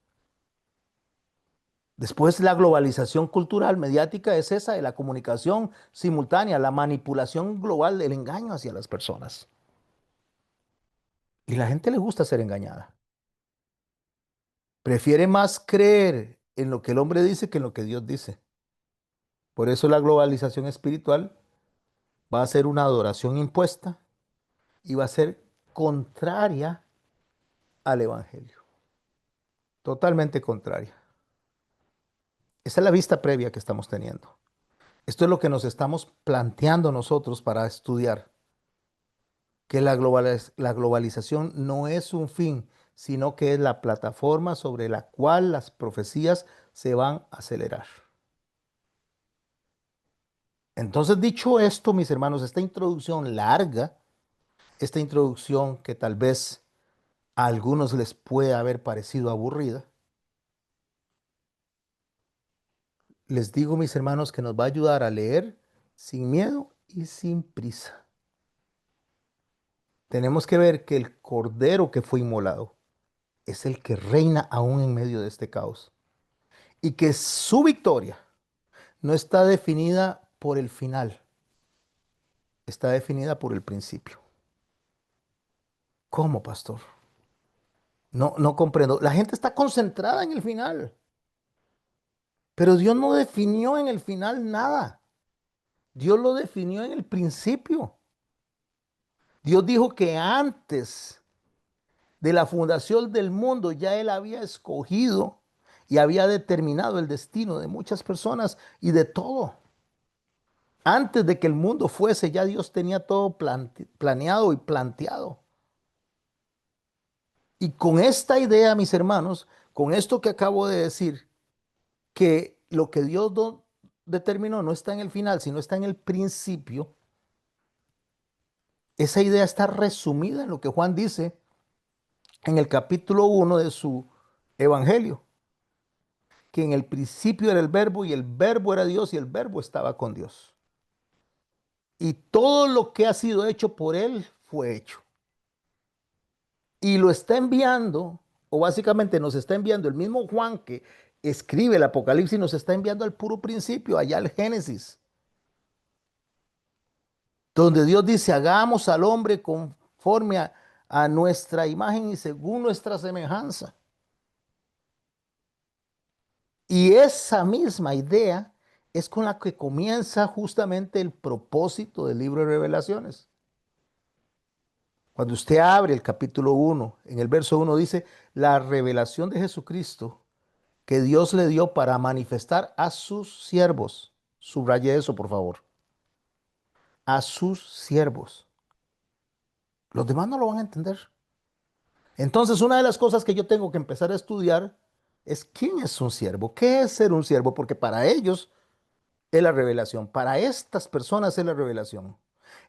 Después la globalización cultural mediática es esa de la comunicación simultánea, la manipulación global, el engaño hacia las personas. Y la gente le gusta ser engañada. Prefiere más creer en lo que el hombre dice que en lo que Dios dice. Por eso la globalización espiritual va a ser una adoración impuesta y va a ser contraria al evangelio. Totalmente contraria. Esa es la vista previa que estamos teniendo. Esto es lo que nos estamos planteando nosotros para estudiar, que la globalización no es un fin, sino que es la plataforma sobre la cual las profecías se van a acelerar. Entonces, dicho esto, mis hermanos, esta introducción larga, esta introducción que tal vez a algunos les puede haber parecido aburrida, les digo, mis hermanos, que nos va a ayudar a leer sin miedo y sin prisa. Tenemos que ver que el cordero que fue inmolado es el que reina aún en medio de este caos, y que su victoria no está definida por el final, está definida por el principio. ¿Cómo, pastor? No, no comprendo. La gente está concentrada en el final, pero Dios no definió en el final nada. Dios lo definió en el principio. Dios dijo que antes de la fundación del mundo ya Él había escogido y había determinado el destino de muchas personas y de todo. Antes de que el mundo fuese, ya Dios tenía todo planeado y planteado. Y con esta idea, mis hermanos, con esto que acabo de decir, que lo que Dios determinó no está en el final, sino está en el principio, esa idea está resumida en lo que Juan dice en el capítulo 1 de su evangelio, que en el principio era el verbo y el verbo era Dios y el verbo estaba con Dios. Y todo lo que ha sido hecho por él fue hecho. Y lo está enviando, o básicamente nos está enviando el mismo Juan que escribe el Apocalipsis, nos está enviando al puro principio, allá al Génesis, donde Dios dice, hagamos al hombre conforme a nuestra imagen y según nuestra semejanza. Y esa misma idea es con la que comienza justamente el propósito del libro de Revelaciones. Cuando usted abre el capítulo 1, en el verso 1 dice, la revelación de Jesucristo que Dios le dio para manifestar a sus siervos. Subraye eso, por favor. A sus siervos. Los demás no lo van a entender. Entonces, una de las cosas que yo tengo que empezar a estudiar es quién es un siervo, qué es ser un siervo, porque para ellos es la revelación, para estas personas es la revelación.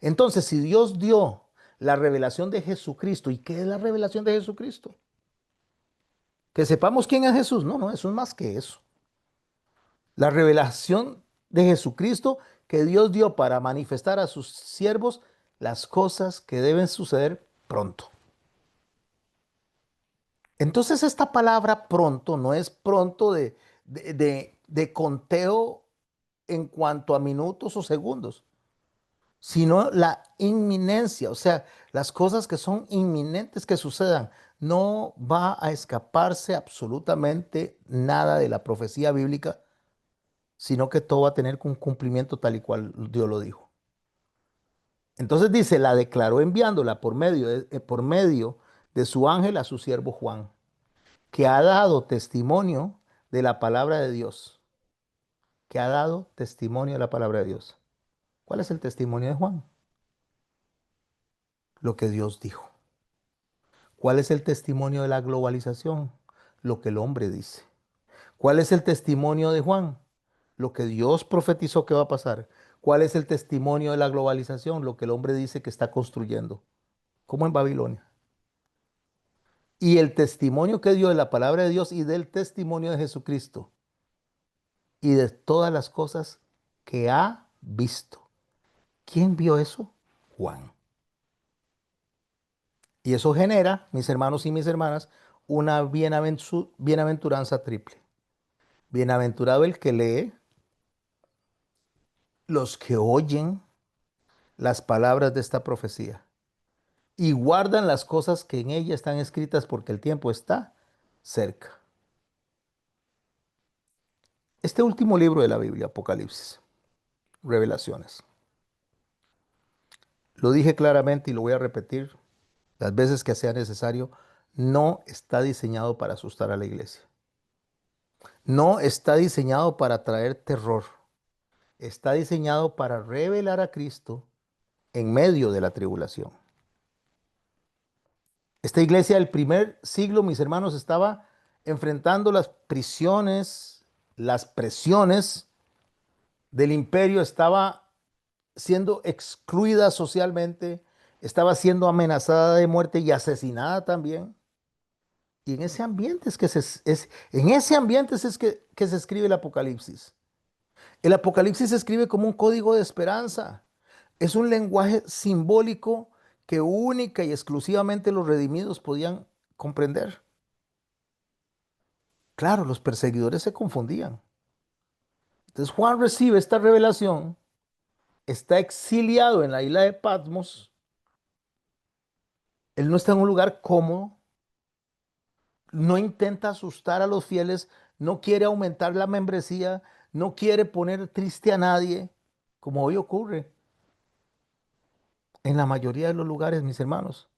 Entonces, si Dios dio la revelación de Jesucristo, ¿y qué es la revelación de Jesucristo? Que sepamos quién es Jesús. No, no, eso es más que eso. La revelación de Jesucristo que Dios dio para manifestar a sus siervos las cosas que deben suceder pronto. Entonces esta palabra pronto no es pronto de conteo en cuanto a minutos o segundos, sino la inminencia, o sea, las cosas que son inminentes que sucedan. No va a escaparse absolutamente nada de la profecía bíblica, sino que todo va a tener un cumplimiento tal y cual Dios lo dijo. Entonces dice, la declaró enviándola por medio de su ángel a su siervo Juan, que ha dado testimonio de la palabra de Dios, que ha dado testimonio de la palabra de Dios. ¿Cuál es el testimonio de Juan? Lo que Dios dijo. ¿Cuál es el testimonio de la globalización? Lo que el hombre dice. ¿Cuál es el testimonio de Juan? Lo que Dios profetizó que va a pasar. ¿Cuál es el testimonio de la globalización? Lo que el hombre dice que está construyendo, como en Babilonia. Y el testimonio que dio de la palabra de Dios y del testimonio de Jesucristo y de todas las cosas que ha visto. ¿Quién vio eso? Juan. Y eso genera, mis hermanos y mis hermanas, una bienaventuranza triple. Bienaventurado el que lee, los que oyen las palabras de esta profecía y guardan las cosas que en ella están escritas porque el tiempo está cerca. Este último libro de la Biblia, Apocalipsis, Revelaciones, lo dije claramente y lo voy a repetir las veces que sea necesario, no está diseñado para asustar a la iglesia. No está diseñado para traer terror. Está diseñado para revelar a Cristo en medio de la tribulación. Esta iglesia del primer siglo, mis hermanos, estaba enfrentando las prisiones, las presiones del imperio, estaba siendo excluida socialmente, estaba siendo amenazada de muerte y asesinada también. Y en ese ambiente en ese ambiente que se escribe el Apocalipsis. El Apocalipsis se escribe como un código de esperanza. Es un lenguaje simbólico que única y exclusivamente los redimidos podían comprender. Claro, los perseguidores se confundían. Entonces Juan recibe esta revelación, está exiliado en la isla de Patmos, él no está en un lugar cómodo, no intenta asustar a los fieles, no quiere aumentar la membresía, no quiere poner triste a nadie, como hoy ocurre en la mayoría de los lugares, mis hermanos.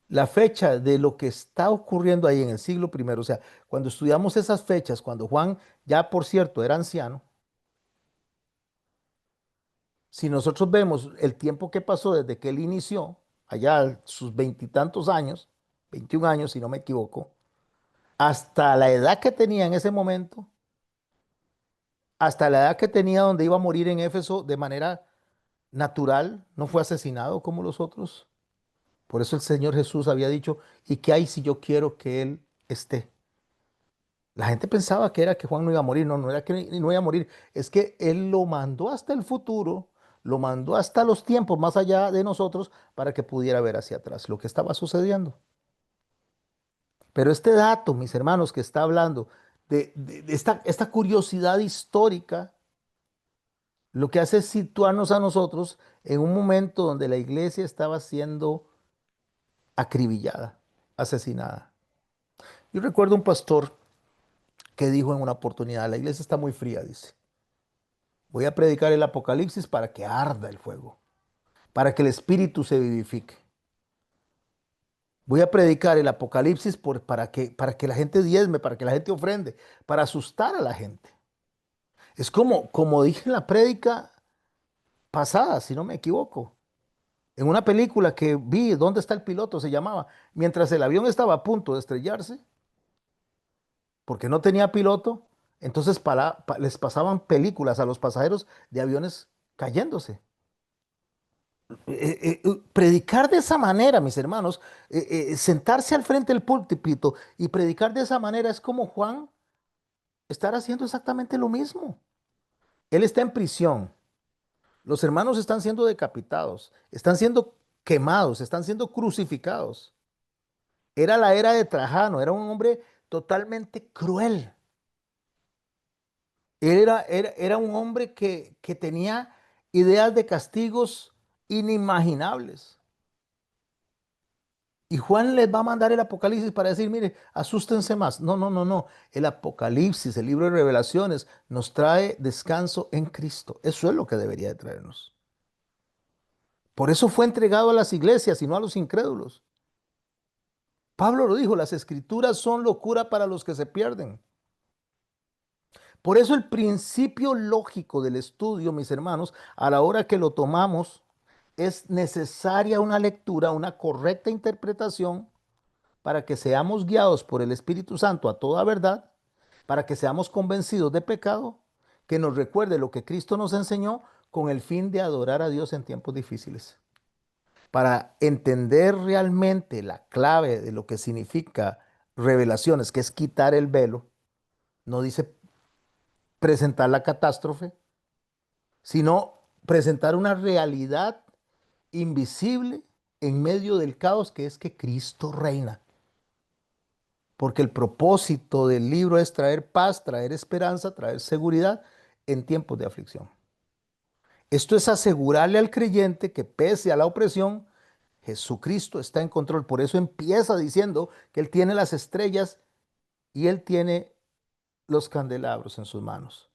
La fecha de lo que está ocurriendo ahí en el siglo primero, o sea, cuando estudiamos esas fechas, cuando Juan ya por cierto era anciano, Si nosotros vemos el tiempo que pasó desde que él inició, allá a sus veintitantos años, 21 años si no me equivoco, hasta la edad que tenía en ese momento, hasta la edad que tenía donde iba a morir en Éfeso de manera natural, no fue asesinado como los otros. Por eso el Señor Jesús había dicho, ¿y qué hay si yo quiero que Él esté? La gente pensaba que era que Juan no iba a morir, no, no era que no iba a morir, es que Él lo mandó hasta el futuro, lo mandó hasta los tiempos más allá de nosotros para que pudiera ver hacia atrás lo que estaba sucediendo. Pero este dato, mis hermanos, que está hablando de esta curiosidad histórica, lo que hace es situarnos a nosotros en un momento donde la iglesia estaba siendo acribillada, asesinada. Yo recuerdo un pastor que dijo en una oportunidad, la iglesia está muy fría, dice. Voy a predicar el Apocalipsis para que arda el fuego, para que el espíritu se vivifique. Voy a predicar el Apocalipsis para que la gente diezme, para que la gente ofrende, para asustar a la gente. Es como dije en la prédica pasada, si no me equivoco, en una película que vi, ¿Dónde está el piloto? Se llamaba, mientras el avión estaba a punto de estrellarse, porque no tenía piloto, entonces les pasaban películas a los pasajeros de aviones cayéndose. Predicar de esa manera, mis hermanos, sentarse al frente del púlpito y predicar de esa manera es como Juan estar haciendo exactamente lo mismo. Él está en prisión, los hermanos están siendo decapitados, están siendo quemados, están siendo crucificados. Era la era de Trajano, era un hombre totalmente cruel. Era un hombre que tenía ideas de castigos inimaginables. Y Juan les va a mandar el Apocalipsis para decir, mire, asústense más. No, no, no, no. El Apocalipsis, el libro de revelaciones, nos trae descanso en Cristo. Eso es lo que debería de traernos. Por eso fue entregado a las iglesias y no a los incrédulos. Pablo lo dijo, las escrituras son locura para los que se pierden. Por eso el principio lógico del estudio, mis hermanos, a la hora que lo tomamos, es necesaria una lectura, una correcta interpretación para que seamos guiados por el Espíritu Santo a toda verdad, para que seamos convencidos de pecado, que nos recuerde lo que Cristo nos enseñó con el fin de adorar a Dios en tiempos difíciles. Para entender realmente la clave de lo que significa revelaciones, que es quitar el velo, no dice presentar la catástrofe, sino presentar una realidad invisible en medio del caos que es que Cristo reina. Porque el propósito del libro es traer paz, traer esperanza, traer seguridad en tiempos de aflicción. Esto es asegurarle al creyente que pese a la opresión, Jesucristo está en control. Por eso empieza diciendo que Él tiene las estrellas y Él tiene los candelabros en sus manos.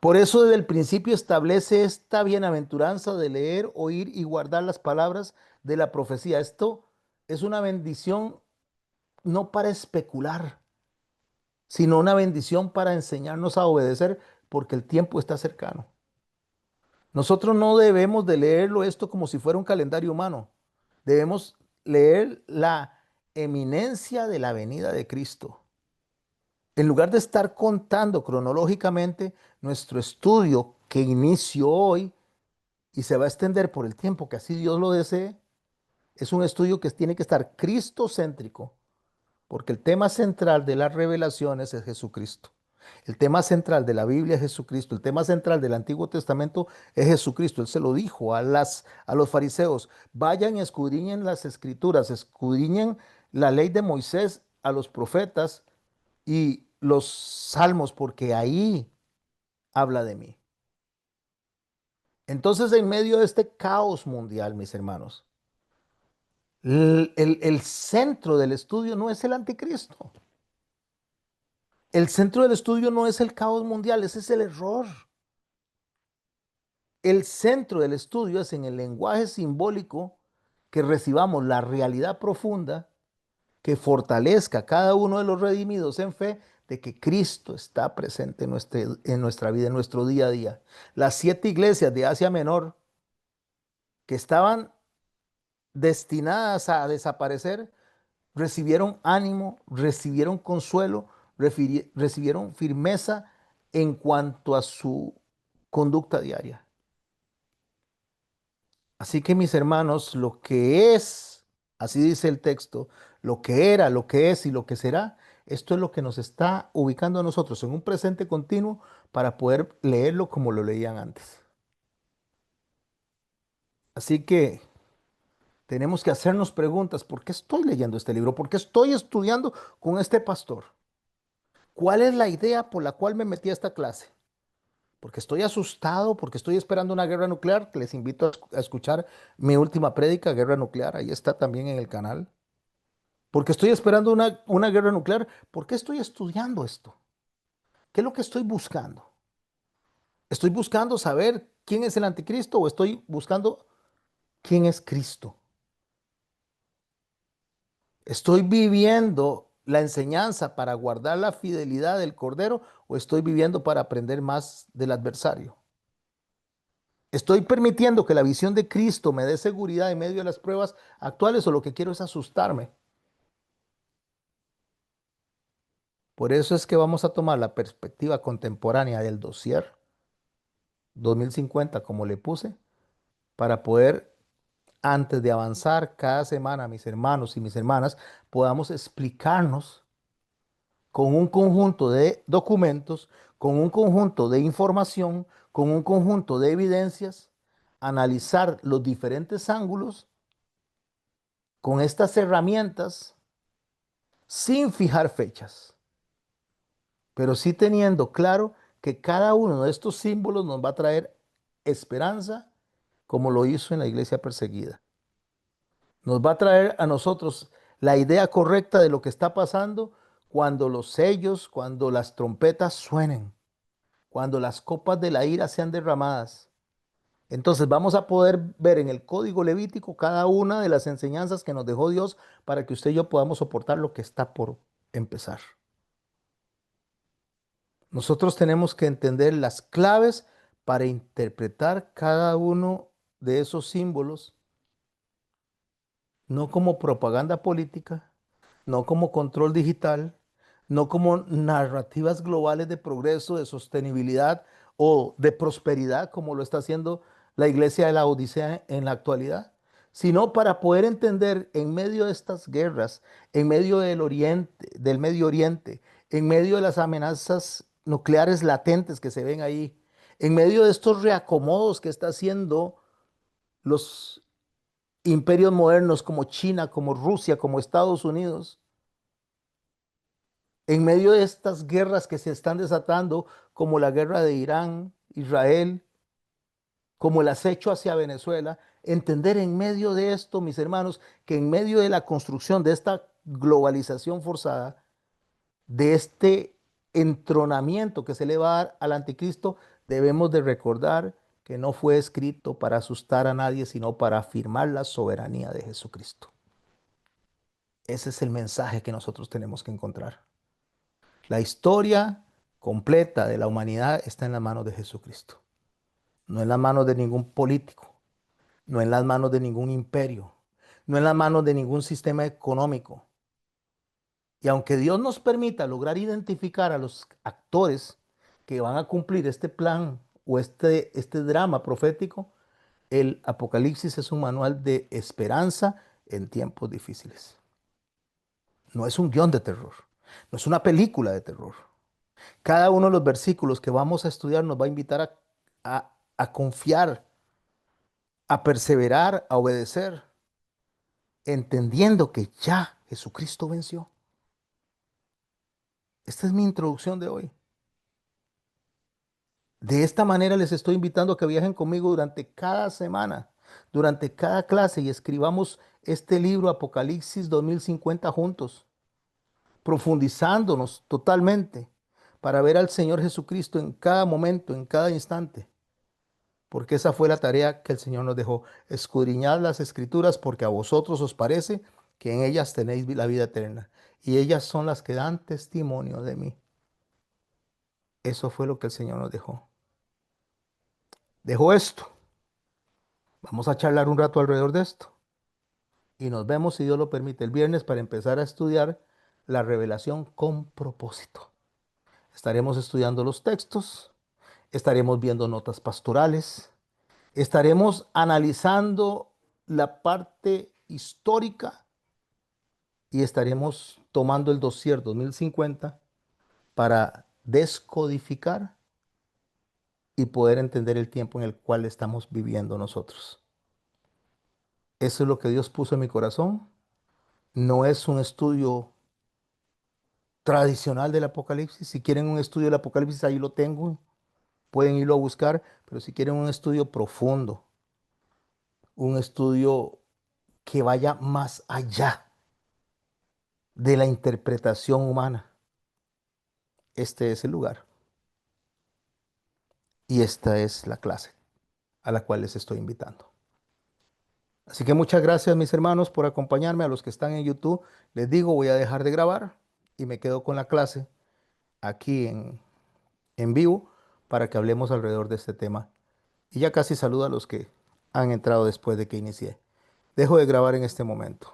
Por eso desde el principio establece esta bienaventuranza de leer, oír y guardar las palabras de la profecía. Esto es una bendición no para especular, sino una bendición para enseñarnos a obedecer porque el tiempo está cercano. Nosotros no debemos de leerlo esto como si fuera un calendario humano. Debemos leer la eminencia de la venida de Cristo. En lugar de estar contando cronológicamente nuestro estudio que inició hoy y se va a extender por el tiempo que así Dios lo desee, es un estudio que tiene que estar cristocéntrico, porque el tema central de las revelaciones es Jesucristo. El tema central de la Biblia es Jesucristo. El tema central del Antiguo Testamento es Jesucristo. Él se lo dijo a los fariseos. Vayan y escudriñen las escrituras, escudriñen la ley de Moisés a los profetas y los salmos, porque ahí habla de mí. Entonces, en medio de este caos mundial, mis hermanos, el centro del estudio no es el anticristo. El centro del estudio no es el caos mundial, ese es el error. El centro del estudio es en el lenguaje simbólico que recibamos la realidad profunda que fortalezca a cada uno de los redimidos en fe de que Cristo está presente en nuestra vida, en nuestro día a día. Las 7 iglesias de Asia Menor que estaban destinadas a desaparecer, recibieron ánimo, recibieron consuelo, recibieron firmeza en cuanto a su conducta diaria. Así que mis hermanos, lo que es, así dice el texto, lo que era, lo que es y lo que será, esto es lo que nos está ubicando a nosotros en un presente continuo para poder leerlo como lo leían antes. Así que tenemos que hacernos preguntas, ¿por qué estoy leyendo este libro? ¿Por qué estoy estudiando con este pastor? ¿Cuál es la idea por la cual me metí a esta clase? Porque estoy asustado, porque estoy esperando una guerra nuclear, que les invito a escuchar mi última prédica, Guerra Nuclear, ahí está también en el canal. Porque estoy esperando una guerra nuclear, ¿por qué estoy estudiando esto? ¿Qué es lo que estoy buscando? ¿Estoy buscando saber quién es el anticristo o estoy buscando quién es Cristo? ¿Estoy viviendo la enseñanza para guardar la fidelidad del Cordero o estoy viviendo para aprender más del adversario? ¿Estoy permitiendo que la visión de Cristo me dé seguridad en medio de las pruebas actuales o lo que quiero es asustarme? Por eso es que vamos a tomar la perspectiva contemporánea del dossier 2050, como le puse, para poder, antes de avanzar cada semana, mis hermanos y mis hermanas, podamos explicarnos con un conjunto de documentos, con un conjunto de información, con un conjunto de evidencias, analizar los diferentes ángulos con estas herramientas sin fijar fechas, pero sí teniendo claro que cada uno de estos símbolos nos va a traer esperanza, como lo hizo en la iglesia perseguida. Nos va a traer a nosotros la idea correcta de lo que está pasando cuando los sellos, cuando las trompetas suenen, cuando las copas de la ira sean derramadas. Entonces vamos a poder ver en el código levítico cada una de las enseñanzas que nos dejó Dios para que usted y yo podamos soportar lo que está por empezar. Nosotros tenemos que entender las claves para interpretar cada uno de esos símbolos, no como propaganda política, no como control digital, no como narrativas globales de progreso, de sostenibilidad o de prosperidad, como lo está haciendo la iglesia de la Odisea en la actualidad, sino para poder entender en medio de estas guerras, en medio del Oriente, del Medio Oriente, en medio de las amenazas nucleares latentes que se ven ahí, en medio de estos reacomodos que está haciendo los imperios modernos como China, como Rusia, como Estados Unidos, en medio de estas guerras que se están desatando, como la guerra de Irán, Israel, como el acecho hacia Venezuela, entender en medio de esto, mis hermanos, que en medio de la construcción de esta globalización forzada, de este entronamiento que se le va a dar al anticristo, debemos de recordar que no fue escrito para asustar a nadie, sino para afirmar la soberanía de Jesucristo. Ese es el mensaje que nosotros tenemos que encontrar. La historia completa de la humanidad está en las manos de Jesucristo, no en las manos de ningún político, no en las manos de ningún imperio, no en las manos de ningún sistema económico. Y aunque Dios nos permita lograr identificar a los actores que van a cumplir este plan o este drama profético, el Apocalipsis es un manual de esperanza en tiempos difíciles. No es un guión de terror, no es una película de terror. Cada uno de los versículos que vamos a estudiar nos va a invitar a confiar, a perseverar, a obedecer, entendiendo que ya Jesucristo venció. Esta es mi introducción de hoy. De esta manera les estoy invitando a que viajen conmigo durante cada semana, durante cada clase y escribamos este libro Apocalipsis 2050 juntos, profundizándonos totalmente para ver al Señor Jesucristo en cada momento, en cada instante. Porque esa fue la tarea que el Señor nos dejó. Escudriñad las escrituras porque a vosotros os parece que en ellas tenéis la vida eterna. Y ellas son las que dan testimonio de mí. Eso fue lo que el Señor nos dejó. Dejó esto. Vamos a charlar un rato alrededor de esto. Y nos vemos, si Dios lo permite, el viernes para empezar a estudiar la revelación con propósito. Estaremos estudiando los textos, estaremos viendo notas pastorales, estaremos analizando la parte histórica y estaremos tomando el dossier 2050 para descodificar y poder entender el tiempo en el cual estamos viviendo nosotros. Eso es lo que Dios puso en mi corazón. No es un estudio tradicional del Apocalipsis. Si quieren un estudio del Apocalipsis, ahí lo tengo. Pueden irlo a buscar, pero si quieren un estudio profundo, un estudio que vaya más allá de la interpretación humana, este es el lugar y esta es la clase a la cual les estoy invitando. Así que muchas gracias, mis hermanos, por acompañarme. A los que están en YouTube, les digo, voy a dejar de grabar y me quedo con la clase aquí en vivo para que hablemos alrededor de este tema. Y ya casi saludo a los que han entrado después de que inicié. Dejo de grabar en este momento.